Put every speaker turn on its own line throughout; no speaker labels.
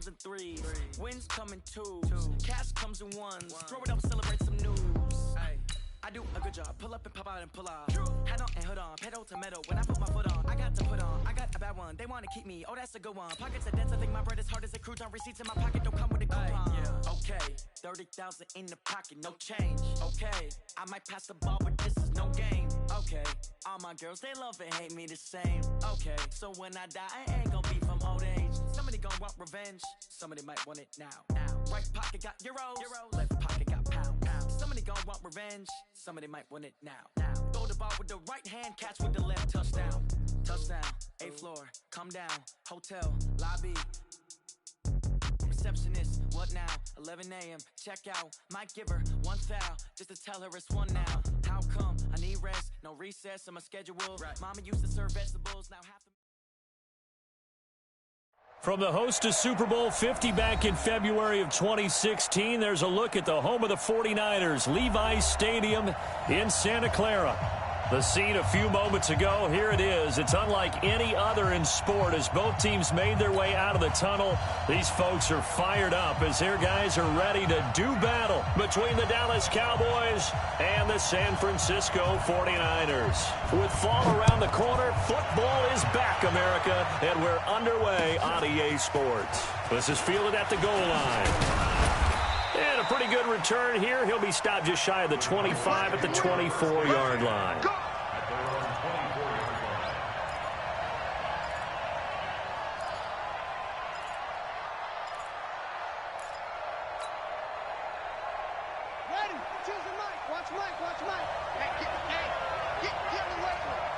in threes. Wins come in twos. Cash comes in ones. Throw it up, celebrate some news. I do a good job. Pull up and pop out and pull out. Hat on and hood on. Pedal to metal. When I put my foot on, I got to put on. I got a bad one. They want to keep me. Oh, that's a good one. Pockets are dense. I think my bread is hard as a crouton. Receipts in my pocket don't come with a coupon. Okay, 30,000 in the pocket, no change. Okay, I might pass the ball, but this is no game. Okay, all my girls, they love and hate me the same. Okay, so when I die, I ain't gonna be from old age. Somebody gonna want revenge. Somebody might want it now. Right pocket got euros. Left pocket got pounds. Somebody gonna want revenge. Somebody might want it now. Throw the ball with the right hand, catch with the left. Touchdown. Touchdown. 8th floor. Come down. Hotel. Lobby. Receptionist. What now? 11 a.m. Check out. Might give her one foul just to tell her it's one now. How come? I need rest. No recess in my schedule. Mama used to serve vegetables. Now half the...
From the host to Super Bowl 50 back in February of 2016, there's a look at the home of the 49ers, Levi's Stadium in Santa Clara. The scene a few moments ago, here it is. It's unlike any other in sport as both teams made their way out of the tunnel. These folks are fired up as their guys are ready to do battle between the Dallas Cowboys and the San Francisco 49ers. With fall around the corner, football is back, America, and we're underway on EA Sports. This is fielded at the goal line. And a pretty good return here. He'll be stopped just shy of the 25 at the 24-yard line.
Ready? Choose the mic. Watch Mike. Watch Mike. Hey, get away from it.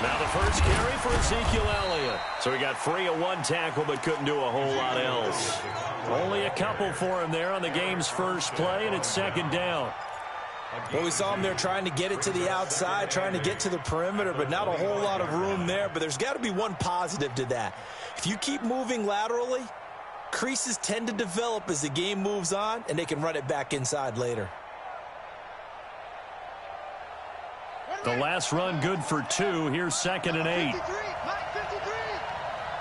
Now the first carry for Ezekiel Elliott. So he got free of one tackle but couldn't do a whole lot else. Only a couple for him there on the game's first play, and it's 2nd down.
Well, we saw him there trying to get it to the outside, trying to get to the perimeter, but not a whole lot of room there. But there's got to be one positive to that. If you keep moving laterally, creases tend to develop as the game moves on, and they can run it back inside later.
The last run good for 2. Here's 2nd and 8.
53. Mike 53.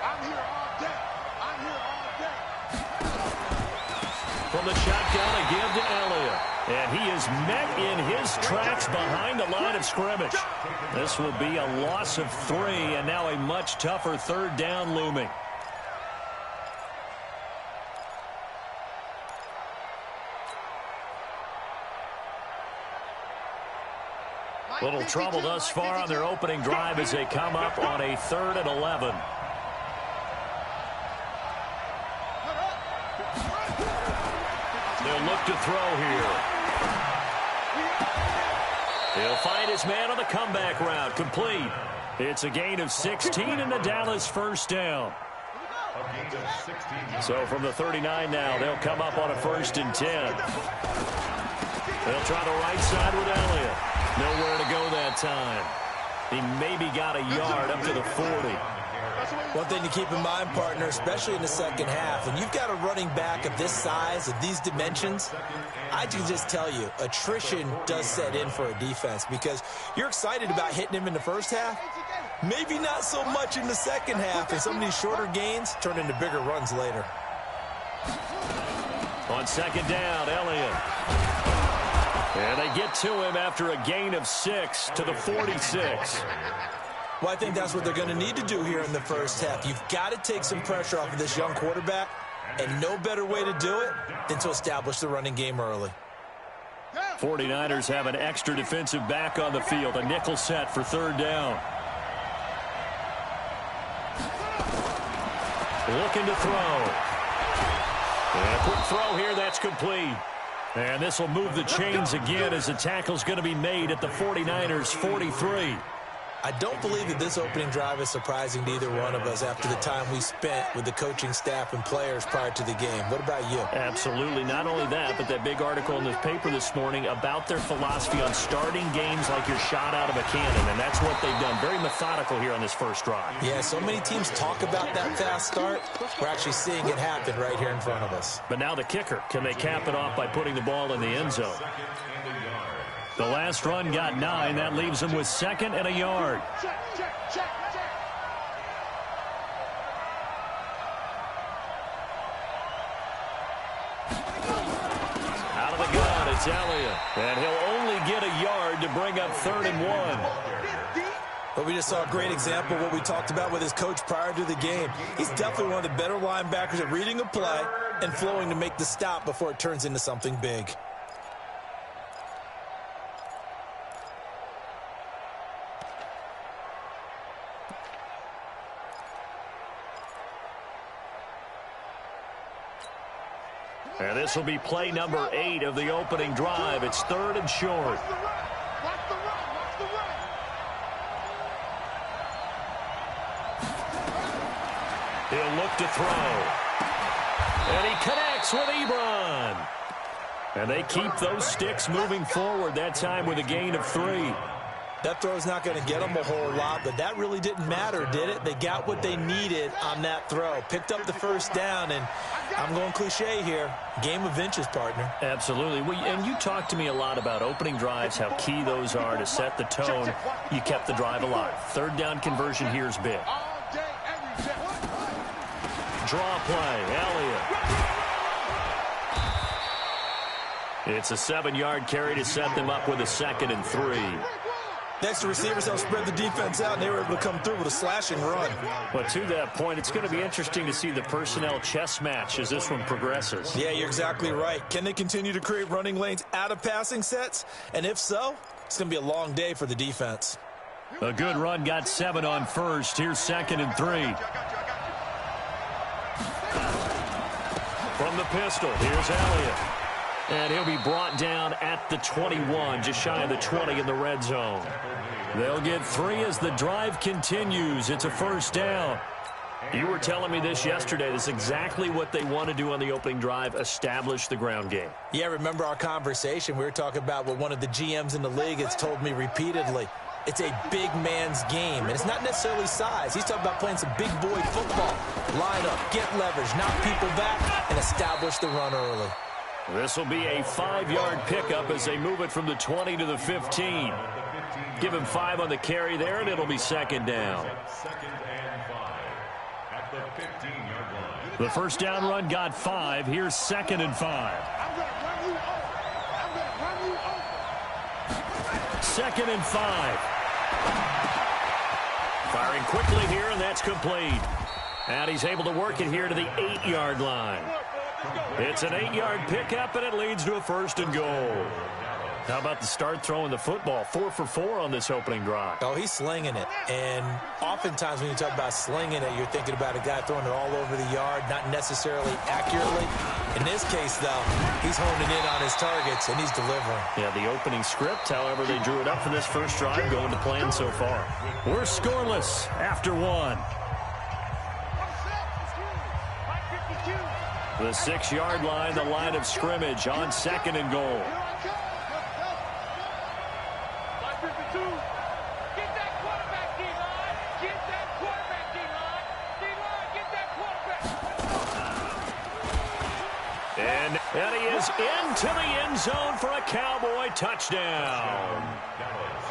I'm here all day. I'm here all day.
From the shotgun, a give to Elliott. And he is met in his tracks behind the line of scrimmage. This will be a loss of 3, and now a much tougher 3rd down looming. Little trouble thus far on their opening drive as they come up on a 3rd and 11. They'll look to throw here. He'll find his man on the comeback route. Complete. It's a gain of 16 and the Dallas 1st down. So from the 39 now, they'll come up on a 1st and 10. They'll try the right side with Elliott. Nowhere to go that time. He maybe got a yard up to the 40.
One thing to keep in mind, partner, especially in the second half, and you've got a running back of this size, of these dimensions, I can just tell you, attrition does set in for a defense because you're excited about hitting him in the first half, maybe not so much in the second half, and some of these shorter gains turn into bigger runs later.
On 2nd down, Elliott. And they get to him after a gain of 6 to the 46.
Well, I think that's what they're going to need to do here in the first half. You've got to take some pressure off of this young quarterback, and no better way to do it than to establish the running game early.
49ers have an extra defensive back on the field, a nickel set for 3rd down. Looking to throw. And a quick throw here, that's complete. And this will move the chains again as the tackle's going to be made at the 49ers' 43.
I don't believe that this opening drive is surprising to either one of us after the time we spent with the coaching staff and players prior to the game. What about you?
Absolutely. Not only that, but that big article in the paper this morning about their philosophy on starting games like you're shot out of a cannon, and that's what they've done. Very methodical here on this first drive.
Yeah, so many teams talk about that fast start. We're actually seeing it happen right here in front of us.
But now the kicker. Can they cap it off by putting the ball in the end zone? The last run got 9. That leaves them with 2nd and a yard. It's Elliott, and he'll only get a yard to bring up 3rd and 1.
But we just saw a great example of what we talked about with his coach prior to the game. He's definitely one of the better linebackers at reading a play and flowing to make the stop before it turns into something big.
And this will be play number 8 of the opening drive. It's 3rd and short. He'll look to throw. And he connects with Ebron. And they keep those sticks moving forward, that time with a gain of 3.
That throw's not going to get them a whole lot, but that really didn't matter, did it? They got what they needed on that throw. Picked up the first down, and I'm going cliche here. Game of inches, partner.
Absolutely. And you talked to me a lot about opening drives, how key those are to set the tone. You kept the drive alive. 3rd down conversion here is big. Draw play, Elliott. It's a 7-yard carry to set them up with a 2nd and 3.
Next, the receivers helped spread the defense out, and they were able to come through with a slashing run.
But to that point, it's going to be interesting to see the personnel chess match as this one progresses.
Yeah, you're exactly right. Can they continue to create running lanes out of passing sets? And if so, it's going to be a long day for the defense.
A good run got 7 on first. Here's 2nd and 3. From the pistol, here's Elliott. And he'll be brought down at the 21, just shy of the 20 in the red zone. They'll get 3 as the drive continues. It's a 1st down. You were telling me this yesterday. This is exactly what they want to do on the opening drive, establish the ground game.
Yeah, remember our conversation? We were talking about what one of the GMs in the league has told me repeatedly. It's a big man's game, and it's not necessarily size. He's talking about playing some big boy football. Line up, get leverage, knock people back, and establish the run early.
This will be a 5-yard pickup as they move it from the 20 to the 15. Give him 5 on the carry there, and it'll be 2nd down. The 1st down run got 5. Here's 2nd and 5. 2nd and 5. Firing quickly here, and that's complete. And he's able to work it here to the 8-yard line. It's an 8-yard pickup, and it leads to a 1st and goal. How about the start throwing the football? 4 for 4 on this opening drive.
Oh, he's slinging it. And oftentimes when you talk about slinging it, you're thinking about a guy throwing it all over the yard, not necessarily accurately. In this case, though, he's honing in on his targets, and he's delivering.
Yeah, the opening script, however, they drew it up for this first drive, going to plan so far. We're scoreless after 1. The 6-yard line, the line of scrimmage on 2nd and goal. And he is into the end zone for a Cowboy touchdown.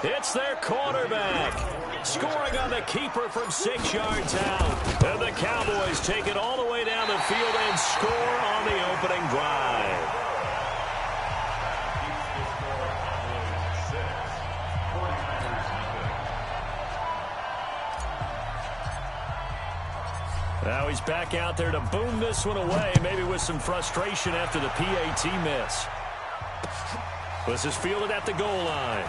It's their quarterback scoring on the keeper from 6 yards out. And the Cowboys take it all the way down the field and score on the opening drive. Now he's back out there to boom this one away, maybe with some frustration after the PAT miss. This is fielded at the goal line.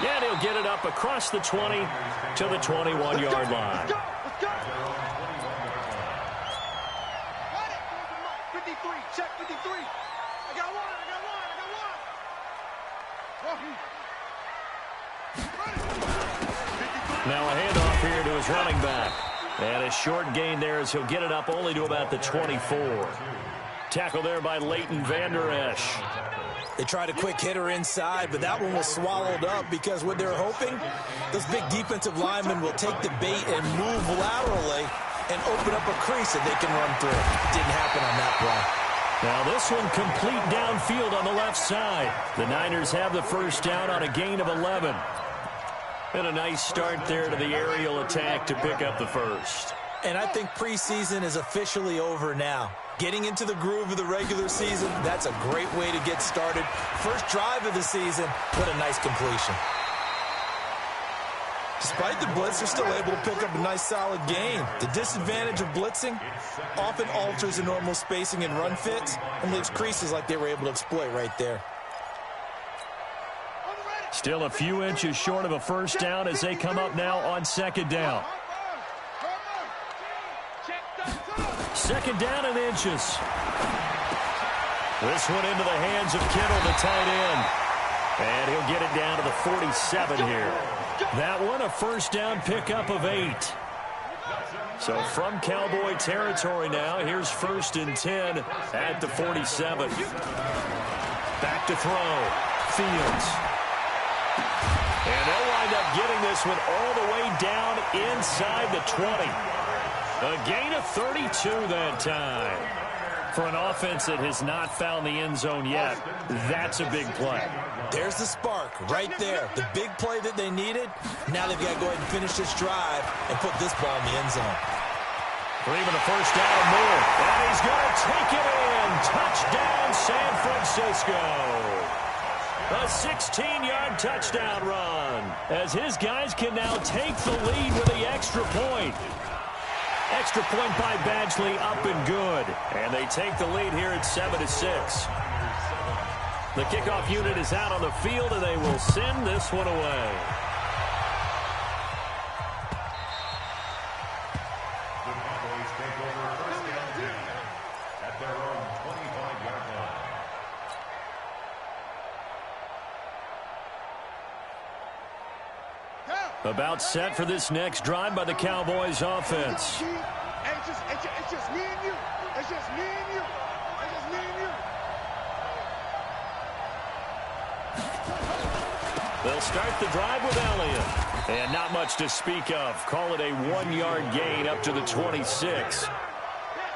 Yeah, and he'll get it up across the 20 to the 21-yard line.
53, check 53. I got one.
Now a handoff here to his running back. And a short gain there as he'll get it up only to about the 24. Tackle there by Leighton Vander Esch.
They tried a quick hitter inside, but that one was swallowed up because what they're hoping, those big defensive linemen will take the bait and move laterally and open up a crease that they can run through. Didn't happen on that play.
Now this one complete downfield on the left side. The Niners have the first down on a gain of 11. And a nice start there to the aerial attack to pick up the first.
And I think preseason is officially over now. Getting into the groove of the regular season, that's a great way to get started. First drive of the season, what a nice completion. Despite the blitz, they're still able to pick up a nice solid gain. The disadvantage of blitzing often alters the normal spacing and run fits and leaves creases like they were able to exploit right there.
Still a few inches short of a first down as they come up now on second down. Second down and inches. This one into the hands of Kittle, the tight end. And he'll get it down to the 47 here. That one, a first down pickup of 8. So from Cowboy territory now, here's 1st and 10 at the 47. Back to throw. Fields. And they'll wind up getting this one all the way down inside the 20. A gain of 32 that time. For an offense that has not found the end zone yet, that's a big play.
There's the spark right there. The big play that they needed. Now they've got to go ahead and finish this drive and put this ball in the end zone.
For even a first down or more. And he's going to take it in. Touchdown, San Francisco. A 16-yard touchdown run. As his guys can now take the lead with the extra point. Extra point by Badgley, up and good. And they take the lead here at 7-6. The kickoff unit is out on the field, and they will send this one away.
The Cowboys take over first down 10 at their own 25-yard line.
About set for this next drive by the Cowboys offense.
It's just me and you. It's just me and you. It's just me and you.
They'll start the drive with Elliott. And not much to speak of. Call it a 1-yard gain up to the 26.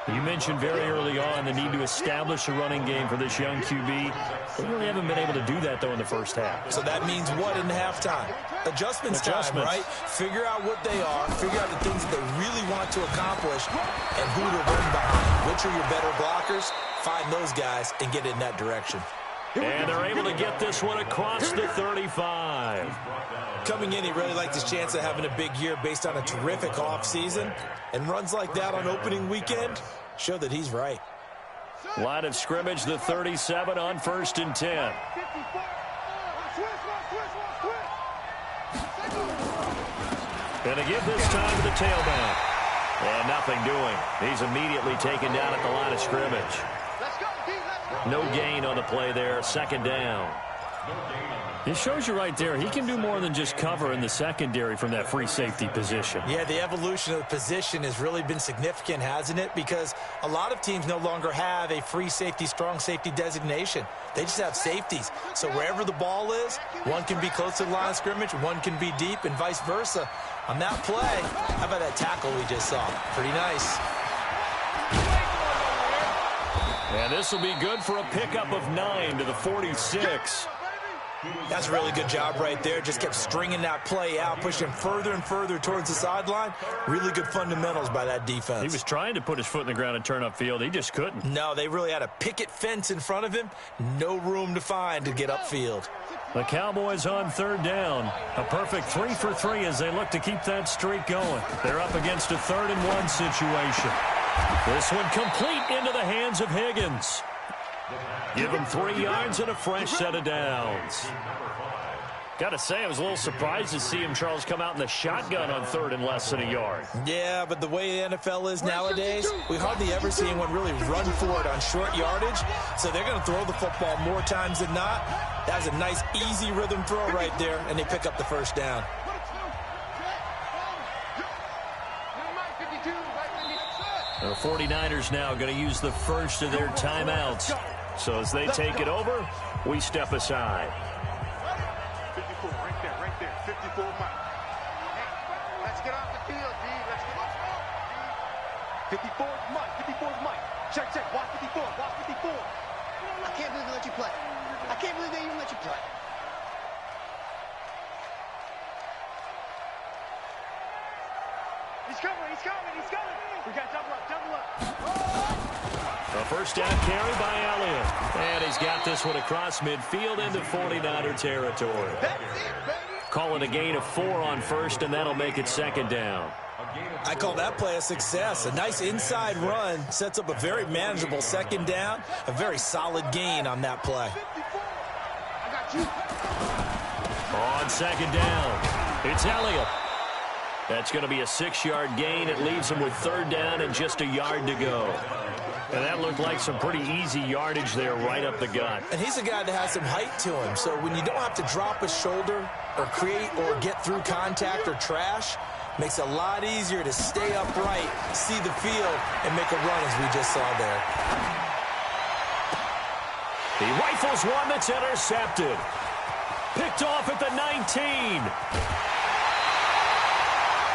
You mentioned very early on the need to establish a running game for this young QB. They really haven't been able to do that, though, in the first half.
So that means what in halftime? Adjustments time, right? Figure out what they are, figure out the things that they really want to accomplish, and who to run behind. Which are your better blockers? Find those guys and get in that direction.
And they're able to get this one across the 35.
Coming in, he really liked his chance of having a big year based on a terrific offseason. And runs like that on opening weekend show that he's right.
Line of scrimmage, the 37 on 1st and 10. And they give this time to the tailback. And nothing doing. He's immediately taken down at the line of scrimmage. No gain on the play there. Second down. It shows you right there, he can do more than just cover in the secondary from that free safety position.
Yeah, the evolution of the position has really been significant, hasn't it? Because a lot of teams no longer have a free safety, strong safety designation. They just have safeties. So wherever the ball is, one can be close to the line of scrimmage, one can be deep, and vice versa. On that play, how about that tackle we just saw? Pretty nice.
And this will be good for a pickup of 9 to the 46.
That's a really good job right there. Just kept stringing that play out, pushing further and further towards the sideline. Really good fundamentals by that defense.
He was trying to put his foot in the ground and turn upfield. He just couldn't.
No, they really had a picket fence in front of him. No room to find to get upfield.
The Cowboys on 3rd down. A perfect 3 for 3 as they look to keep that streak going. They're up against a 3rd and 1 situation. This one complete into the hands of Higgins. Give him 3 yards and a fresh set of downs. Got to say, I was a little surprised to see him, Charles, come out in the shotgun on 3rd and less than a yard.
Yeah, but the way the NFL is nowadays, we hardly ever see anyone really run for it on short yardage. So they're going to throw the football more times than not. That was a nice, easy rhythm throw right there, and they pick up the first down.
The 49ers now going to use the first of their timeouts. So as they take it over, we step aside.
54, right there, 54 Mike. Let's get off the field, D. Let's get off the field. 54 is Mike, 54 is Mike. Check, watch 54, watch 54. I can't believe they let you play. I can't believe they even let you play. He's coming. We got double up.
A first down carry by Elliott. And he's got this one across midfield into 49er territory.
That's it, baby.
Call it a gain of 4 on first, and that'll make it second down.
I call that play a success. A nice inside run sets up a very manageable second down. A very solid gain on that play.
I got you.
On second down, it's Elliott. That's going to be a 6-yard gain. It leaves him with third down and just a yard to go. And that looked like some pretty easy yardage there right up the gut.
And he's a guy that has some height to him. So when you don't have to drop a shoulder or create or get through contact or trash, makes it a lot easier to stay upright, see the field, and make a run as we just saw there.
He rifles one that's intercepted. Picked off at the 19.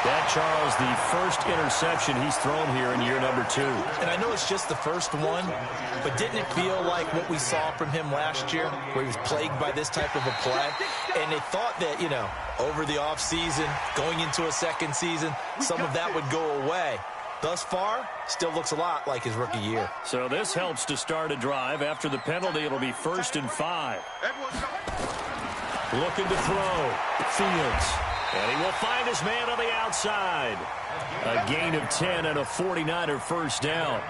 That, Charles, the first interception he's thrown here in year number 2.
And I know it's just the first one, but didn't it feel like what we saw from him last year, where he was plagued by this type of a play? And they thought that, over the offseason, going into a second season, some of that would go away. Thus far, still looks a lot like his rookie year.
So this helps to start a drive. After the penalty, it'll be 1st and 5. Looking to throw. Fields. And he will find his man on the outside. A gain of 10 and a 49er first down.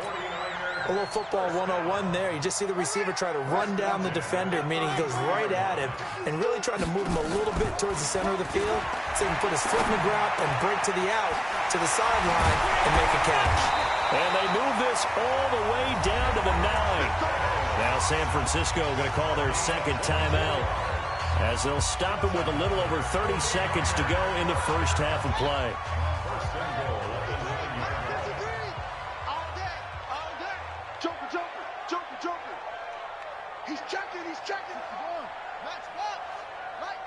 A little football 101 there. You just see the receiver try to run down the defender, meaning he goes right at him, and really trying to move him a little bit towards the center of the field so he can put his foot in the ground and break to the out, to the sideline, and make a catch.
And they move this all the way down to the 9. Now San Francisco going to call their second timeout, as they'll stop it with a little over 30 seconds to go in the first half of play.
Joker. He's checking. Match box. Right.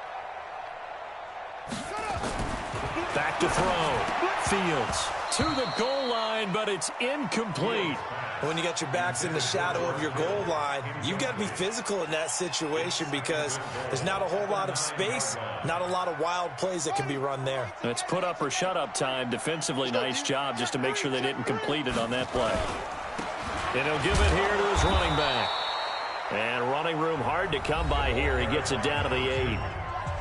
Back to throw. Fields to the goal line, but it's incomplete.
When you got your backs in the shadow of your goal line, you've got to be physical in that situation because there's not a whole lot of space, not a lot of wild plays that can be run there.
It's put up or shut up time. Defensively, nice job just to make sure they didn't complete it on that play. And he'll give it here to his running back. And running room hard to come by here. He gets it down to the 8.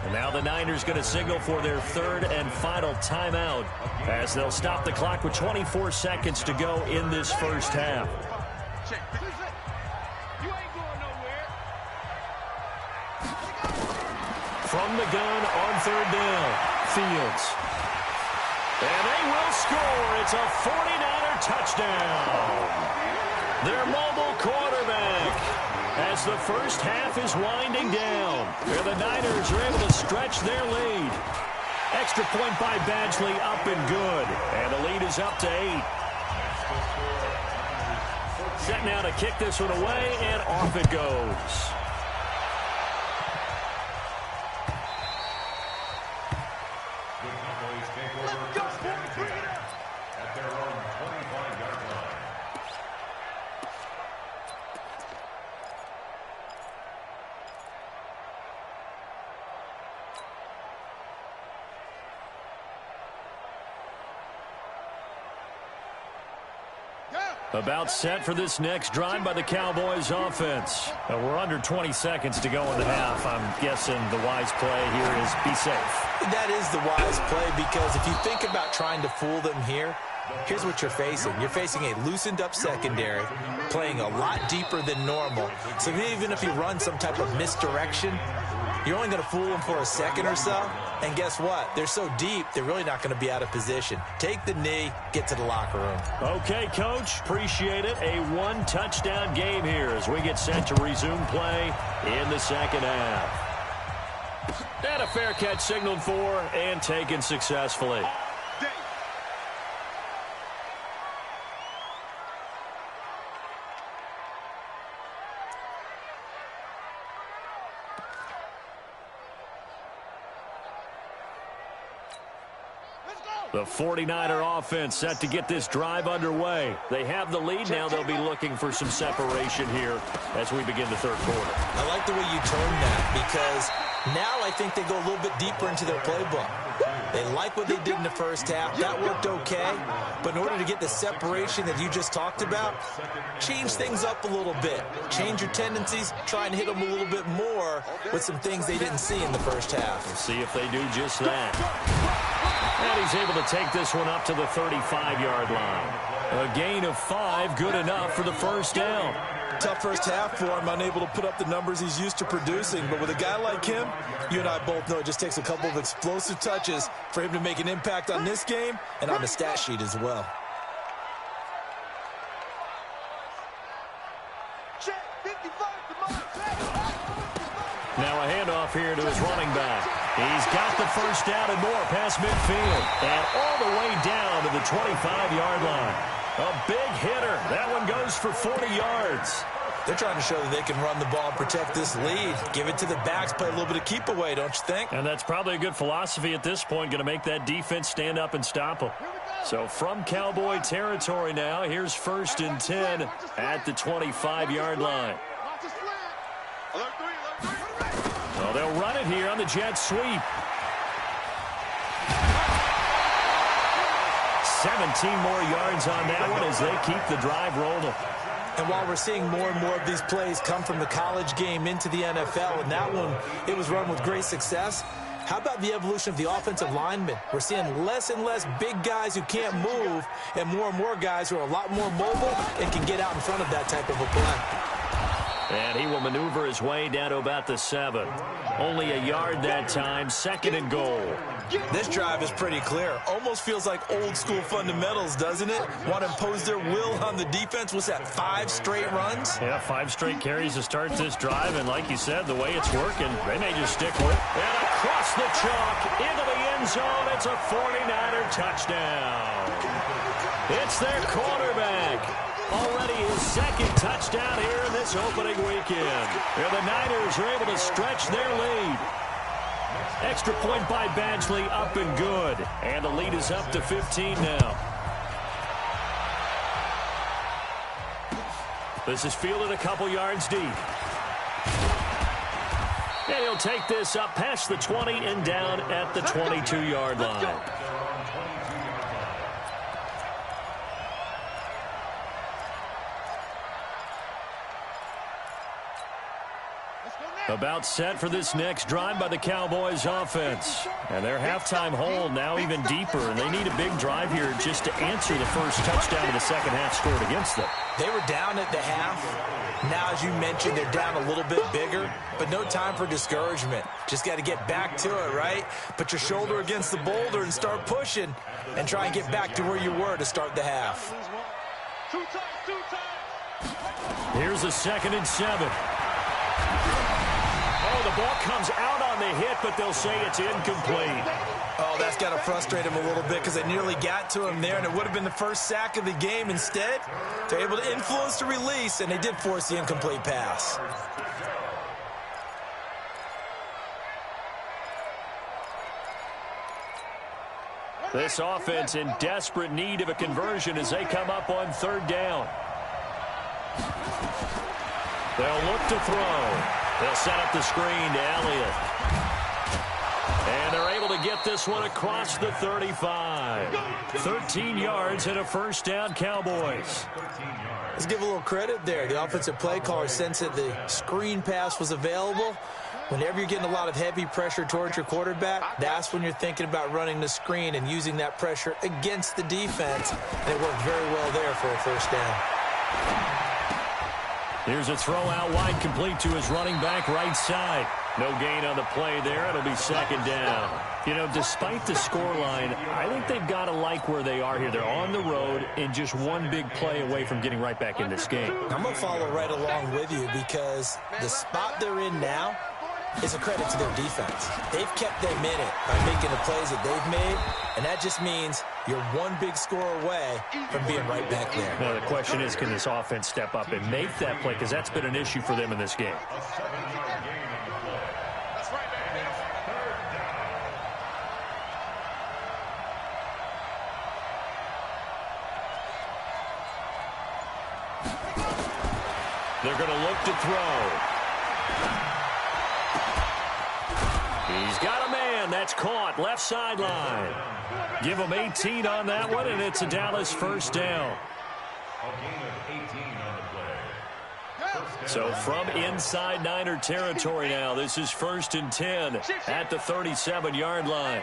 And now the Niners going to signal for their third and final timeout as they'll stop the clock with 24 seconds to go in this first half. From the gun on third down, Fields. And they will score. It's a 49er touchdown. Their mobile quarterback. As the first half is winding down, where the Niners are able to stretch their lead. Extra point by Badgley, up and good. And the lead is up to 8. Set now to kick this one away, and off it goes.
At their own 25-yard line.
About set for this next drive by the Cowboys offense. We're under 20 seconds to go in the half. I'm guessing the wise play here is be safe.
That is the wise play because if you think about trying to fool them here, here's what you're facing. You're facing a loosened up secondary, playing a lot deeper than normal. So even if you run some type of misdirection, you're only going to fool them for a second or so. And guess what? They're so deep, they're really not going to be out of position. Take the knee, get to the locker room.
Okay, Coach. Appreciate it. A one-touchdown game here as we get set to resume play in the second half. And a fair catch signaled for and taken successfully. The 49er offense set to get this drive underway. They have the lead now. They'll be looking for some separation here as we begin the third quarter.
I like the way you turned that because now I think they go a little bit deeper into their playbook. They like what they did in the first half. That worked okay. But in order to get the separation that you just talked about, change things up a little bit. Change your tendencies. Try and hit them a little bit more with some things they didn't see in the first half.
We'll see if they do just that. And he's able to take this one up to the 35-yard line. A gain of 5, good enough for the first down.
Tough first half for him, unable to put up the numbers he's used to producing. But with a guy like him, you and I both know it just takes a couple of explosive touches for him to make an impact on this game and on the stat sheet as well.
Now a handoff here to his running back. He's got the first down and more past midfield. And all the way down to the 25-yard line. A big hitter. That one goes for 40 yards.
They're trying to show that they can run the ball and protect this lead. Give it to the backs, play a little bit of keep away, don't you think?
And that's probably a good philosophy at this point, going to make that defense stand up and stop them. So from Cowboy territory now, here's 1st and 10 at the 25-yard line. Well, they'll run it here on the jet sweep. 17 more yards on that one as they keep the drive rolling.
And while we're seeing more and more of these plays come from the college game into the NFL, and that one, it was run with great success, how about the evolution of the offensive linemen? We're seeing less and less big guys who can't move and more guys who are a lot more mobile and can get out in front of that type of a play.
And he will maneuver his way down to about the 7. Only a yard that time, 2nd and goal.
This drive is pretty clear. Almost feels like old school fundamentals, doesn't it? Want to impose their will on the defense. What's that, 5 straight runs?
Yeah, 5 straight carries to start this drive. And like you said, the way it's working, they may just stick with it. And across the chalk, into the end zone. It's a 49er touchdown. It's their quarterback. Already his 2nd touchdown here in this opening weekend. And the Niners are able to stretch their lead. Extra point by Badgley, up and good. And the lead is up to 15 now. This is fielded a couple yards deep. And he'll take this up past the 20 and down at the 22-yard line. About set for this next drive by the Cowboys offense. And their halftime hole now even deeper, and they need a big drive here just to answer the first touchdown of the second half scored against them.
They were down at the half. Now, as you mentioned, they're down a little bit bigger, but no time for discouragement. Just got to get back to it, right? Put your shoulder against the boulder and start pushing and try and get back to where you were to start the half.
Here's a 2nd and 7. Oh, the ball comes out on the hit, but they'll say it's incomplete.
Oh, that's got to frustrate him a little bit because they nearly got to him there, and it would have been the first sack of the game. Instead, they're able to influence the release, and they did force the incomplete pass.
This offense in desperate need of a conversion as they come up on 3rd down. They'll look to throw. They'll set up the screen to Elliott. And they're able to get this one across the 35. 13 yards and a first down, Cowboys.
Let's give a little credit there. The offensive play caller sensed that the screen pass was available. Whenever you're getting a lot of heavy pressure towards your quarterback, that's when you're thinking about running the screen and using that pressure against the defense. And it worked very well there for a first down.
Here's a throw out wide, complete to his running back right side. No gain on the play there. It'll be 2nd down. You know, despite the scoreline, I think they've got to like where they are here. They're on the road and just one big play away from getting right back in this game.
I'm going to follow right along with you because the spot they're in now is a credit to their defense. They've kept them in it by making the plays that they've made, and that just means you're one big score away from being right back there.
Now, the question is, can this offense step up and make that play? Because that's been an issue for them in this game. They're going to look to throw. He's got a man that's caught. Left sideline. Give them 18 on that one, and it's a Dallas first down.
A gain of 18 on the play.
So from inside Niner territory now, this is 1st and 10 at the 37-yard line.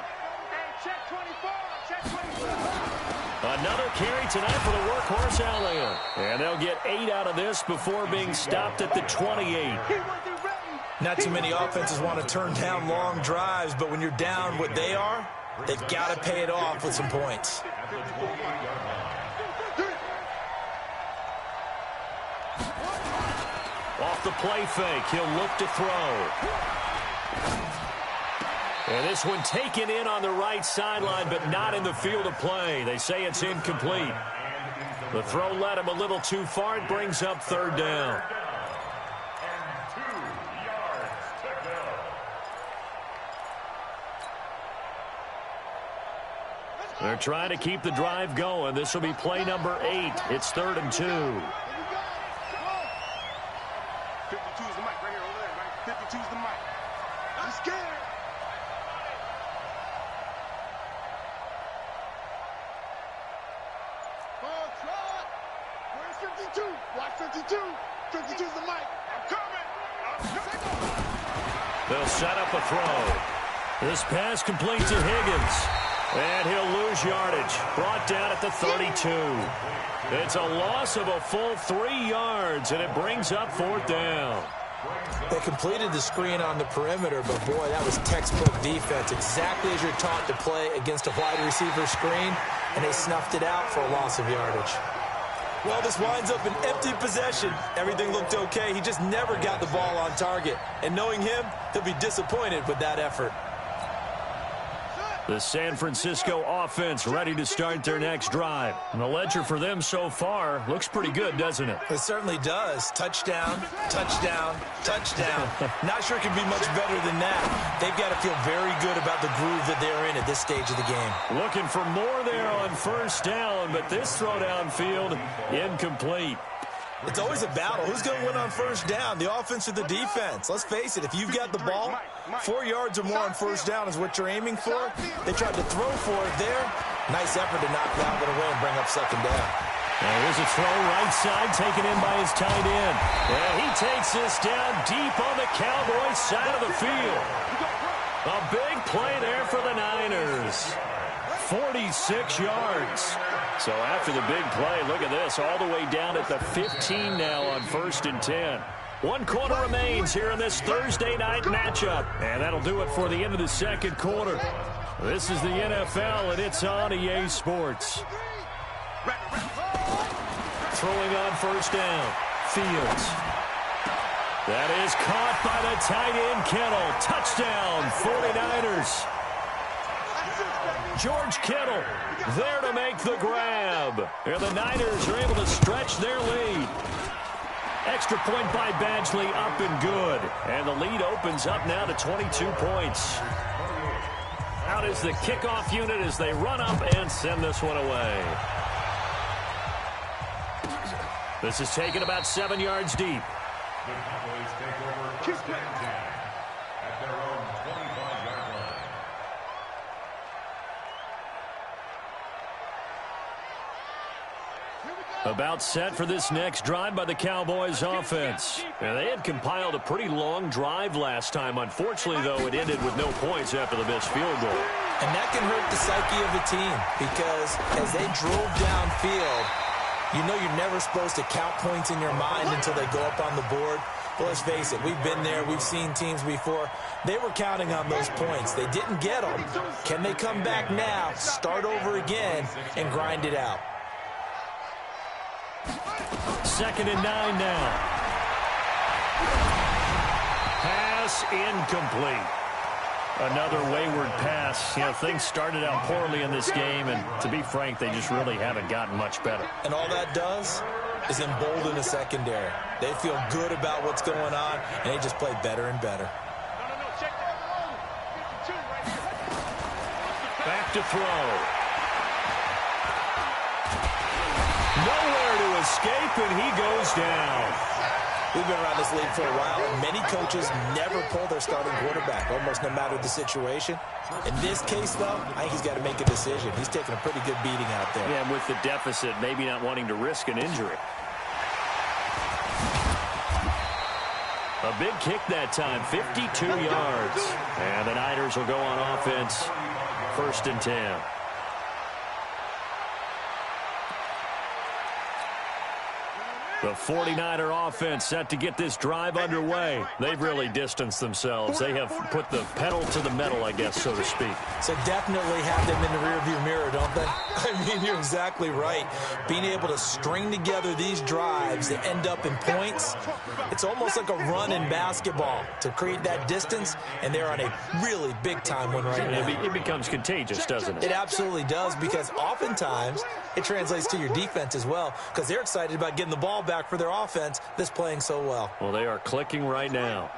Another carry tonight for the workhorse Allen. And they'll get 8 out of this before being stopped at the 28.
Not too many offenses want to turn down long drives, but when you're down what they are, they've got to pay it off with some points.
Off the play fake, he'll look to throw. And this one taken in on the right sideline, but not in the field of play. They say it's incomplete. The throw led him a little too far. It brings up 3rd down. They're trying to keep the drive going. This will be play number 8. It's 3rd and 2.
52 is the mic right here over there, right? 52 is the mic. I'm scared. Where's 52? Watch 52. 52 is the mic. I'm coming.
They'll set up a throw. This pass complete to Higgins. And he'll lose yardage. Brought down at the 32. It's a loss of a full 3 yards, and it brings up 4th down.
They completed the screen on the perimeter, but boy, that was textbook defense. Exactly as you're taught to play against a wide receiver screen, and they snuffed it out for a loss of yardage. Well, this winds up an empty possession. Everything looked okay. He just never got the ball on target. And knowing him, he'll be disappointed with that effort.
The San Francisco offense ready to start their next drive. And the ledger for them so far looks pretty good, doesn't it?
It certainly does. Touchdown, touchdown, touchdown. Not sure it can be much better than that. They've got to feel very good about the groove that they're in at this stage of the game.
Looking for more there on 1st down, but this throw downfield incomplete.
It's always a battle. Who's going to win on 1st down, the offense or the defense? Let's face it, if you've got the ball, 4 yards or more on 1st down is what you're aiming for. They tried to throw for it there. Nice effort to knock that one away and bring up 2nd down.
And here's a throw right side taken in by his tight end. And he takes this down deep on the Cowboys side of the field. A big play there for the Niners. 46 yards. So after the big play, look at this, all the way down at the 15 now on 1st and 10. 1 quarter remains here in this Thursday night matchup. And that'll do it for the end of the 2nd quarter. This is the NFL, and it's on EA Sports. Throwing on 1st down. Fields. That is caught by the tight end, Kittle. Touchdown, 49ers. George Kittle there to make the grab. And the Niners are able to stretch their lead. Extra point by Badgley, up and good. And the lead opens up now to 22 points. Out is the kickoff unit as they run up and send this one away. This is taken about 7 yards deep.
The Cowboys take over 1st and 10 at their own 25-yard line.
About set for this next drive by the Cowboys offense. And they had compiled a pretty long drive last time. Unfortunately, though, it ended with no points after the missed field goal.
And that can hurt the psyche of a team because as they drove downfield, you know you're never supposed to count points in your mind until they go up on the board. Well, let's face it, we've been there. We've seen teams before. They were counting on those points. They didn't get them. Can they come back now, start over again, and grind it out?
2nd and 9 now. Pass incomplete. Another wayward pass. You know, things started out poorly in this game, and to be frank, they just really haven't gotten much better.
And all that does is embolden the secondary. They feel good about what's going on, and they just play better and better.
Back to throw. Nowhere to escape, and he goes down.
We've been around this league for a while, and many coaches never pull their starting quarterback, almost no matter the situation. In this case, though, I think he's got to make a decision. He's taking a pretty good beating out there.
Yeah, and with the deficit, maybe not wanting to risk an injury. A big kick that time, 52 yards. And the Niners will go on offense, 1st and 10. The 49er offense set to get this drive underway. They've really distanced themselves. They have put the pedal to the metal, I guess, so to speak.
So definitely have them in the rearview mirror, don't they? I mean, you're exactly right. Being able to string together these drives that end up in points, it's almost like a run in basketball to create that distance, and they're on a really big-time one right now.
It becomes contagious, doesn't it?
It absolutely does, because oftentimes it translates to your defense as well, because they're excited about getting the ball back for their offense that's playing so well.
Well, they are clicking right now.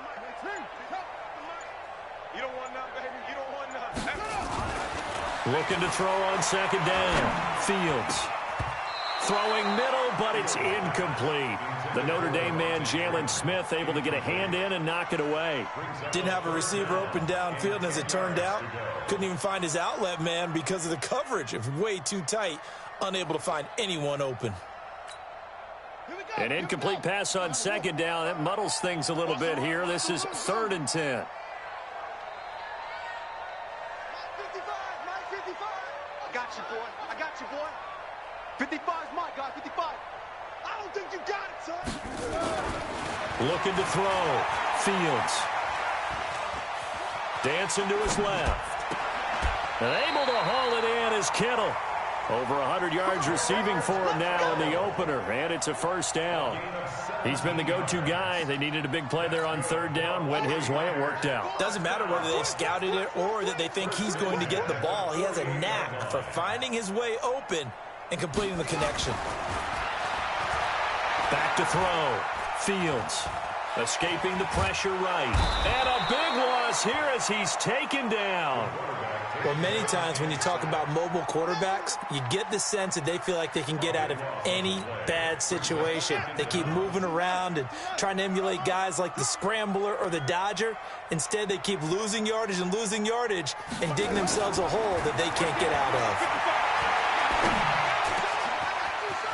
You don't want none, baby. You don't want none.
Looking to throw on 2nd down. Fields. Throwing middle, but it's incomplete. The Notre Dame man, Jalen Smith, able to get a hand in and knock it away.
Didn't have a receiver open downfield, and as it turned out, couldn't even find his outlet man because of the coverage. It was way too tight, unable to find anyone open.
An incomplete pass on 2nd down. That muddles things a little bit here. This is 3rd and 10.
I got you, boy. I got you, boy. 55's my guy. 55. I don't think you got it, son.
Looking to throw. Fields. Dancing to his left. And able to haul it in is Kittle. Over 100 yards receiving for him now in the opener, and it's a 1st down. He's been the go-to guy. They needed a big play there on 3rd down. Went his way. It worked out.
Doesn't matter whether they've scouted it or that they think he's going to get the ball. He has a knack for finding his way open and completing the connection.
Back to throw. Fields escaping the pressure right. And a big loss here as he's taken down.
Well, many times when you talk about mobile quarterbacks, you get the sense that they feel like they can get out of any bad situation. They keep moving around and trying to emulate guys like the Scrambler or the Dodger. Instead, they keep losing yardage and digging themselves a hole that they can't get out of.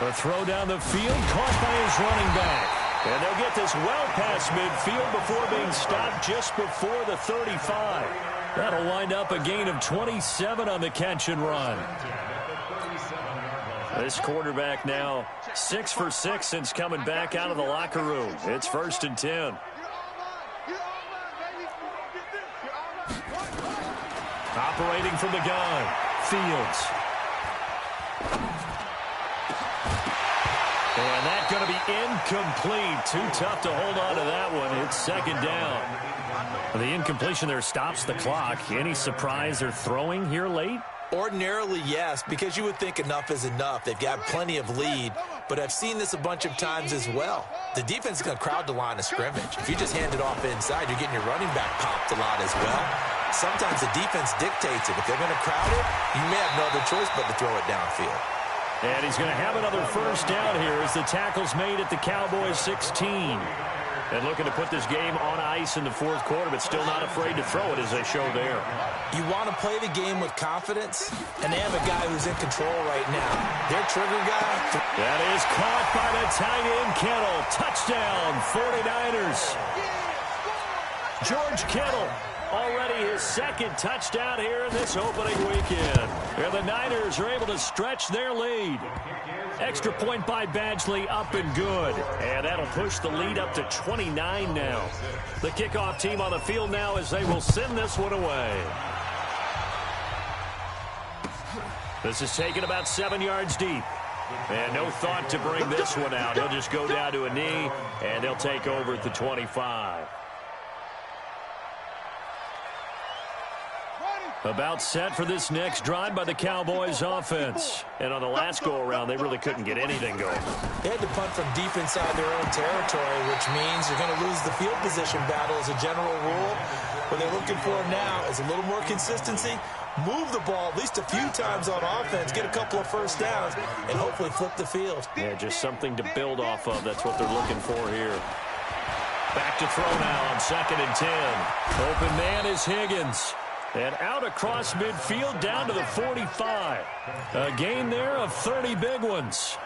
A throw down the field, caught by his running back. And they'll get this well past midfield before being stopped just before the 35. That'll wind up a gain of 27 on the catch and run. This quarterback now 6 for 6 since coming back out of the locker room. It's 1st and 10. Operating from the gun, Fields. And that's going to be incomplete. Too tough to hold on to that one. It's 2nd down. The incompletion there stops the clock. Any surprise they're throwing here late?
Ordinarily, yes, because you would think enough is enough. They've got plenty of lead, but I've seen this a bunch of times as well. The defense is going to crowd the line of scrimmage. If you just hand it off inside, you're getting your running back popped a lot as well. Sometimes the defense dictates it. If they're going to crowd it, you may have no other choice but to throw it downfield.
And he's going to have another 1st down here as the tackle's made at the Cowboys 16. And looking to put this game on ice in the 4th quarter, but still not afraid to throw it as they show there.
You want to play the game with confidence, and they have a guy who's in control right now. Their trigger guy.
That is caught by the tight end, Kittle. Touchdown, 49ers. George Kittle, already his 2nd touchdown here in this opening weekend. And the Niners are able to stretch their lead. Extra point by Badgley, up and good. And that'll push the lead up to 29 now. The kickoff team on the field now as they will send this one away. This is taken about 7 yards deep. And no thought to bring this one out. He'll just go down to a knee, and they'll take over at the 25. About set for this next drive by the Cowboys offense. And on the last go-around, they really couldn't get anything going.
They had to punt from deep inside their own territory, which means you're going to lose the field position battle as a general rule. What they're looking for now is a little more consistency, move the ball at least a few times on offense, get a couple of 1st downs, and hopefully flip the field.
Yeah, just something to build off of. That's what they're looking for here. Back to throw now on 2nd and 10. Open man is Higgins. And out across midfield down to the 45. A gain there of 30 big ones.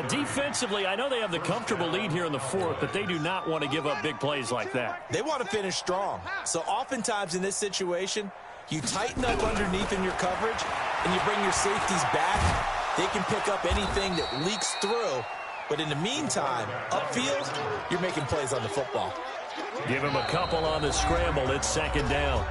Defensively, I know they have the comfortable lead here in the 4th, but they do not want to give up big plays like that.
They want to finish strong. So oftentimes in this situation, you tighten up underneath in your coverage, and you bring your safeties back. They can pick up anything that leaks through. But in the meantime, upfield, you're making plays on the football.
Give him a couple on the scramble. It's 2nd down.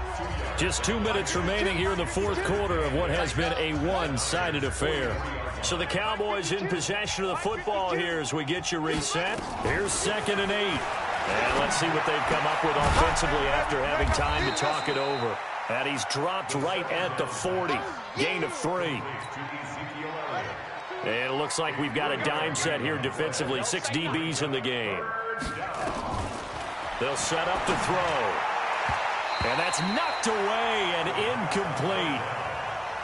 Just 2 minutes remaining here in the 4th quarter of what has been a one-sided affair. So the Cowboys in possession of the football here as we get you reset. Here's 2nd and 8. And let's see what they've come up with offensively after having time to talk it over. And he's dropped right at the 40. Gain of 3. And it looks like we've got a dime set here defensively. 6 DBs in the game. They'll set up to throw. And that's knocked away and incomplete.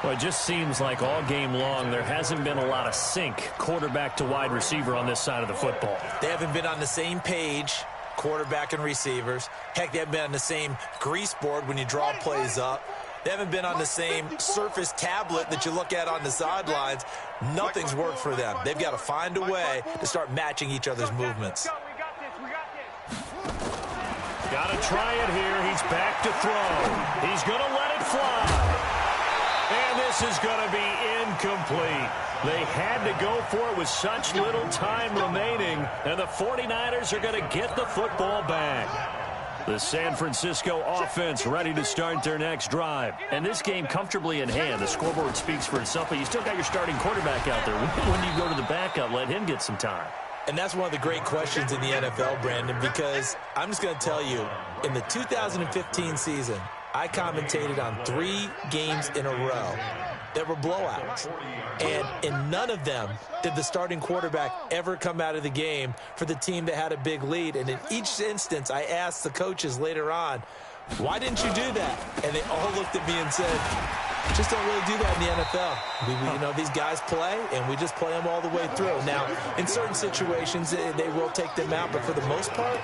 Well, it just seems like all game long there hasn't been a lot of sync quarterback to wide receiver on this side of the football.
They haven't been on the same page, quarterback and receivers. Heck, they haven't been on the same grease board when you draw plays up. They haven't been on the same surface tablet that you look at on the sidelines. Nothing's worked for them. They've got to find a way to start matching each other's movements.
Got to try it here. He's back to throw. He's going to let it fly. And this is going to be incomplete. They had to go for it with such little time remaining. And the 49ers are going to get the football back. The San Francisco offense ready to start their next drive. And this game comfortably in hand. The scoreboard speaks for itself, but you still got your starting quarterback out there. When do you go to the backup? Let him get some time.
And that's one of the great questions in the NFL, Brandon, because I'm just going to tell you, in the 2015 season, I commentated on 3 games in a row that were blowouts. And in none of them did the starting quarterback ever come out of the game for the team that had a big lead. And in each instance, I asked the coaches later on, why didn't you do that? And they all looked at me and said, just don't really do that in the NFL. You know, these guys play, and we just play them all the way through. Now, in certain situations, they will take them out, but for the most part,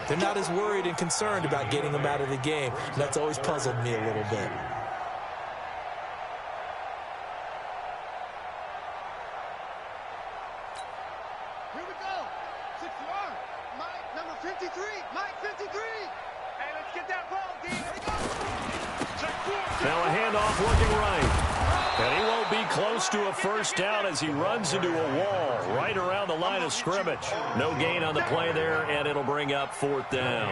they're not as worried and concerned about getting them out of the game. And that's always puzzled me a little bit.
Here we go. 6-yard. Mike, number 53. Mike, 53. Hey, let's get that ball, D. There we go.
Now a handoff working right. And he won't be close to a first down as he runs into a wall right around the line of scrimmage. No gain on the play there, and it'll bring up 4th down.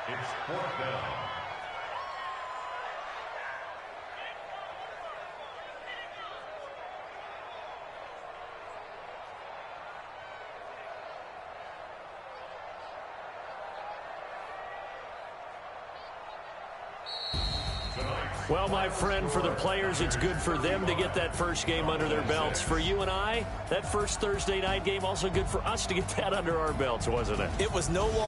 It's 4th down.
Well, my friend, for the players, it's good for them to get that first game under their belts. For you and I, that first Thursday night game, also good for us to get that under our belts, wasn't it?
It was no longer